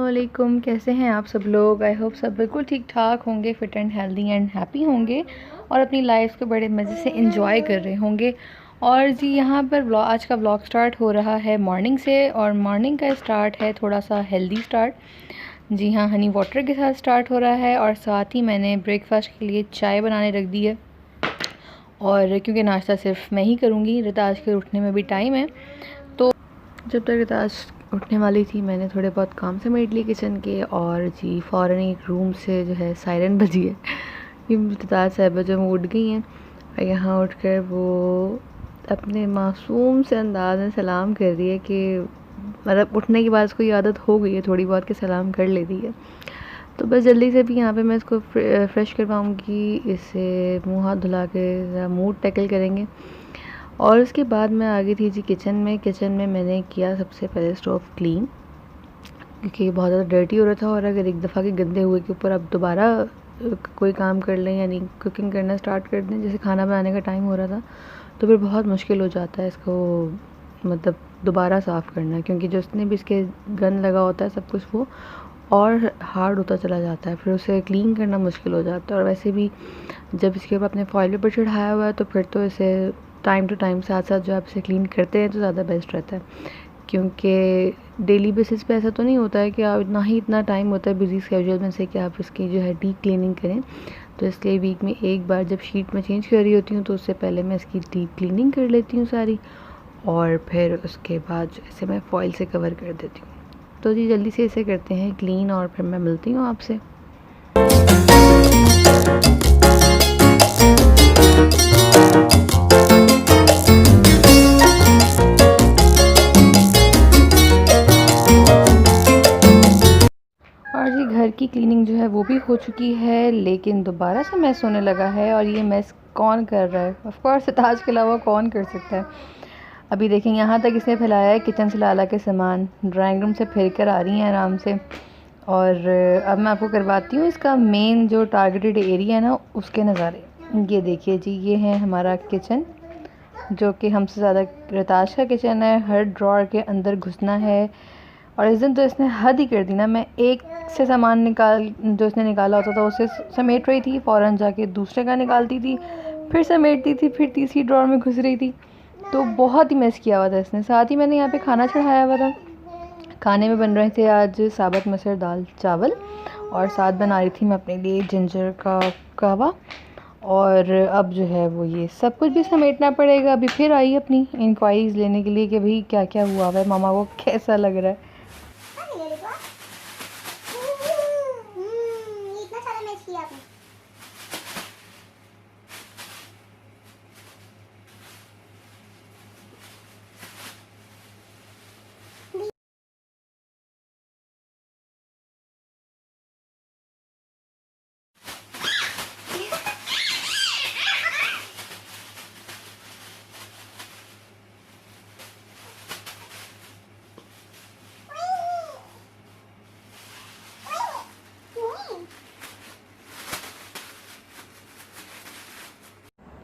अस्सलामुअलैकुम, कैसे हैं आप सब लोग। आई होप सब बिल्कुल ठीक ठाक होंगे, fit and healthy and happy होंगे और अपनी लाइफ को बड़े मज़े से इंजॉय कर रहे होंगे। और जी यहाँ पर आज का व्लॉग स्टार्ट हो रहा है मॉर्निंग से, और मॉर्निंग का स्टार्ट है थोड़ा सा हेल्दी स्टार्ट। जी हाँ, हनी वाटर के साथ स्टार्ट हो रहा है और साथ ही मैंने ब्रेकफास्ट के लिए चाय बनाने रख दी है। और क्योंकि नाश्ता सिर्फ मैं ही करूँगी, रिताज के उठने में भी टाइम है, तो जब तक रिताज उठने वाली थी मैंने थोड़े बहुत काम समेट लिए किचन के। और जी फ़ौरन एक रूम से जो है सायरन बजी है कि रिताज साहिबा जो उठ गई हैं, और यहाँ उठकर वो अपने मासूम से अंदाज में सलाम कर रही है कि मतलब उठने के बाद उसको ये आदत हो गई है थोड़ी बहुत कि सलाम कर लेती है। तो बस जल्दी से भी यहाँ पे मैं इसको फ्रेश करवाऊँगी, इससे मुँह हाथ धुला के मूड टैकल करेंगे। और उसके बाद मैं आ गई थी जी किचन में मैंने किया सबसे पहले स्टोव क्लीन, क्योंकि बहुत ज़्यादा डर्टी हो रहा था। और अगर एक दफ़ा के गंदे हुए के ऊपर अब दोबारा कोई काम कर लें, यानी कुकिंग करना स्टार्ट कर दें, जैसे खाना बनाने का टाइम हो रहा था, तो फिर बहुत मुश्किल हो जाता है इसको मतलब दोबारा साफ़ करना, क्योंकि जितने भी इसके गंद लगा होता है सब कुछ वो और हार्ड होता चला जाता है, फिर उसे क्लीन करना मुश्किल हो जाता है। और वैसे भी जब इसके ऊपर अपने फॉइल पेपर चढ़ाया हुआ है तो फिर तो इसे टाइम टू टाइम साथ साथ जो आप इसे क्लीन करते हैं तो ज़्यादा बेस्ट रहता है, क्योंकि डेली बेसिस पे ऐसा तो नहीं होता है कि आप इतना टाइम होता है बिजी स्केड्यूल में से कि आप इसकी जो है डीप क्लीनिंग करें। तो इसलिए वीक में एक बार जब शीट में चेंज कर रही होती हूँ तो उससे पहले मैं इसकी डीप क्लीनिंग कर लेती हूँ सारी, और फिर उसके बाद इसे मैं फॉइल से कवर कर देती हूँ। तो जी जल्दी से इसे करते हैं क्लीन और फिर मैं मिलती हूँ आपसे। और जी घर की क्लीनिंग जो है वो भी हो चुकी है, लेकिन दोबारा से मैस होने लगा है। और ये मैस कौन कर रहा है? ऑफ कोर्स ताज के अलावा कौन कर सकता है। अभी देखें यहाँ तक इसने फैलाया है किचन से ला के सामान, ड्राइंग रूम से फिर कर आ रही हैं आराम से। और अब मैं आपको करवाती हूँ इसका मेन जो टारगेटेड एरिया है ना उसके नज़ारे। ये देखिए जी, ये है हमारा किचन, जो कि हमसे ज़्यादा रिताज का किचन है। हर ड्रॉर के अंदर घुसना है, और इस दिन तो इसने हद ही कर दी ना। मैं एक से सामान जो इसने निकाला होता था उसे समेट रही थी, फ़ौरन जाके दूसरे का निकालती थी, फिर समेटती थी, फिर तीसरी ड्रॉर में घुस रही थी। तो बहुत ही मिस किया हुआ था इसने। साथ ही मैंने यहाँ पे खाना चढ़ाया हुआ था। खाने में बन रहे थे आज साबुत मसूर दाल चावल, और साथ बना रही थी मैं अपने लिए जिंजर का कहवा। और अब जो है वो ये सब कुछ भी समेटना पड़ेगा। अभी फिर आई अपनी इंक्वायरीज़ लेने के लिए कि भाई क्या क्या हुआ है, मामा को कैसा लग रहा है।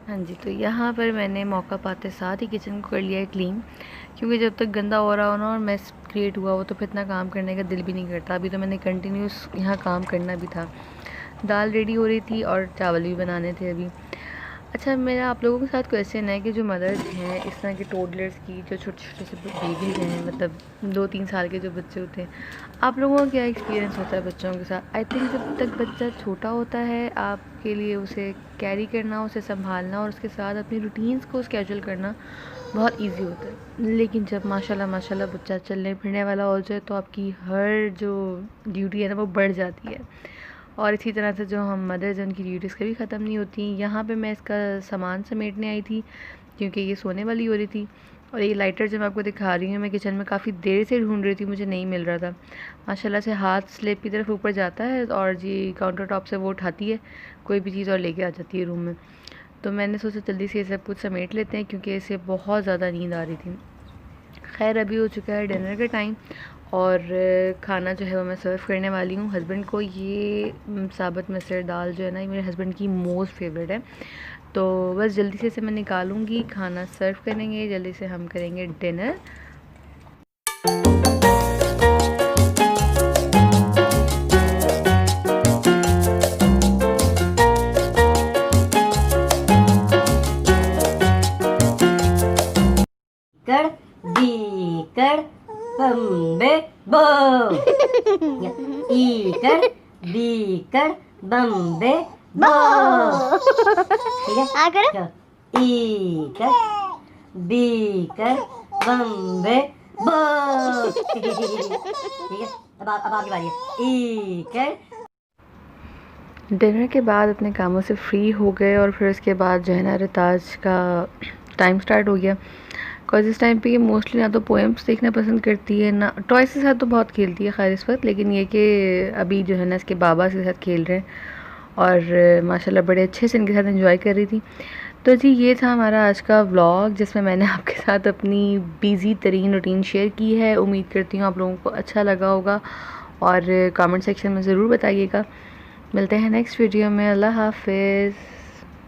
हाँ जी, तो यहाँ पर मैंने मौका पाते साथ ही किचन को कर लिया है क्लीन, क्योंकि जब तक गंदा हो रहा हो ना और मेस क्रिएट हुआ हो तो फिर इतना काम करने का दिल भी नहीं करता। अभी तो मैंने कंटिन्यूस यहाँ काम करना भी था। दाल रेडी हो रही थी और चावल भी बनाने थे अभी। अच्छा, मेरा आप लोगों के साथ क्वेश्चन है कि जो मदर्स हैं इस तरह के टोडलर्स की, जो छोटे छोटे से बेबीज़ हैं, मतलब 2-3 साल के जो बच्चे होते हैं, आप लोगों का क्या एक्सपीरियंस होता है बच्चों के साथ? आई थिंक जब तक बच्चा छोटा होता है आपके लिए उसे कैरी करना, उसे संभालना और उसके साथ अपनी रूटीन्स को स्केड्यूल करना बहुत ईजी होता है। लेकिन जब माशाल्लाह माशाल्लाह बच्चा चलने फिरने वाला हो जाए तो आपकी हर जो ड्यूटी है ना वो बढ़ जाती है। और इसी तरह से जो हम मदर्स हैं उनकी ड्यूटीज़ कभी ख़त्म नहीं होती। यहाँ पे मैं इसका सामान समेटने आई थी क्योंकि ये सोने वाली हो रही थी। और ये लाइटर जो मैं आपको दिखा रही हूँ, मैं किचन में काफ़ी देर से ढूंढ रही थी, मुझे नहीं मिल रहा था। माशाल्लाह से हाथ स्लेब की तरफ ऊपर जाता है और जी काउंटर टॉप से वो उठाती है कोई भी चीज़ और लेके आ जाती है रूम में। तो मैंने सोचा जल्दी से ये सब कुछ समेट लेते हैं, क्योंकि इसे बहुत ज़्यादा नींद आ रही थी। खैर अभी हो चुका है डिनर का टाइम, और खाना जो है वो मैं सर्व करने वाली हूँ हस्बैंड को। ये साबुत मसूर दाल जो है ना, ये मेरे हस्बैंड की मोस्ट फेवरेट है। तो बस जल्दी से इसे मैं निकालूंगी, खाना सर्व करेंगे, जल्दी से हम करेंगे डिनर। कर बी कर बम्बे बो ई कर बी कर बम्बे बो। ठीक है आकर ई कर बी कर बम्बे बो। ठीक है अब आपकी बारी है। ई कर। डिनर के बाद अपने कामों से फ्री हो गए और फिर उसके बाद जो है ना रिताज का टाइम स्टार्ट हो गया। बिकॉज इस टाइम पे ये मोस्टली ना तो पोएम्स देखना पसंद करती है ना टॉयस के साथ तो बहुत खेलती है खैर इस वक्त, लेकिन ये कि अभी जो है ना इसके बाबा के साथ खेल रहे हैं और माशाल्लाह बड़े अच्छे से इनके साथ एंजॉय कर रही थी। तो जी ये था हमारा आज का व्लॉग जिसमें मैंने आपके साथ अपनी बिज़ी तरीन रूटीन शेयर की है। उम्मीद करती हूँ आप लोगों को अच्छा लगा होगा और कमेंट सेक्शन में ज़रूर बताइएगा। मिलते हैं नेक्स्ट वीडियो में। अल्लाह हाफ़िज़।